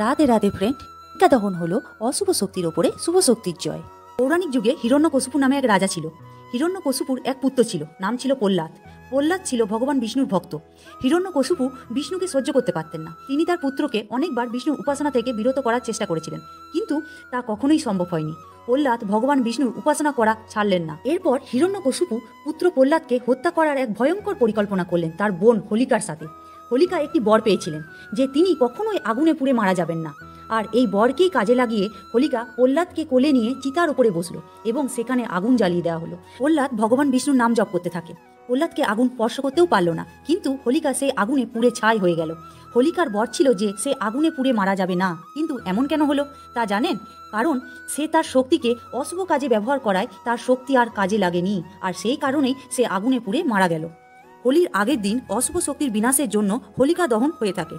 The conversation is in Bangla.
রাধে রাধে ফ্রেন্ড। টিকা দহন হলো অশুভ শক্তির ওপরে শুভ শক্তির জয়। পৌরাণিক যুগে হিরণ্যকশিপু নামে এক রাজা ছিল। হিরণ্যকশিপুর এক পুত্র ছিল, নাম ছিল প্রহ্লাদ। প্রহ্লাদ ছিল ভগবান বিষ্ণুর ভক্ত। হিরণ্যকশিপু বিষ্ণুকে সহ্য করতে পারতেন না। তিনি তার পুত্রকে অনেকবার বিষ্ণুর উপাসনা থেকে বিরত করার চেষ্টা করেছিলেন, কিন্তু তা কখনোই সম্ভব হয়নি। প্রহ্লাদ ভগবান বিষ্ণুর উপাসনা করা ছাড়লেন না। এরপর হিরণ্যকশিপু পুত্র প্রহ্লাদকে হত্যা করার এক ভয়ঙ্কর পরিকল্পনা করলেন তার বোন হোলিকার সাথে। হোলিকা একটি বর পেয়েছিলেন যে তিনি কখনোই আগুনে পুড়ে মারা যাবেন না। আর এই বরকেই কাজে লাগিয়ে হোলিকা প্রহ্লাদকে কোলে নিয়ে চিতার উপরে বসলো এবং সেখানে আগুন জ্বালিয়ে দেওয়া হলো। প্রহ্লাদ ভগবান বিষ্ণুর নাম জপ করতে থাকে। প্রহ্লাদকে আগুন স্পর্শ করতেও পারল না, কিন্তু হোলিকা সেই আগুনে পুড়ে ছাই হয়ে গেল। হোলিকার বর ছিল যে সে আগুনে পুড়ে মারা যাবে না, কিন্তু এমন কেন হলো তা জানেন? কারণ সে তার শক্তিকে অশুভ কাজে ব্যবহার করায় তার শক্তি আর কাজে লাগেনি, আর সেই কারণেই সে আগুনে পুড়ে মারা গেল। হোলির আগের দিন অশুভ শক্তির বিনাশের জন্য হোলিকা দহন হয়ে থাকে।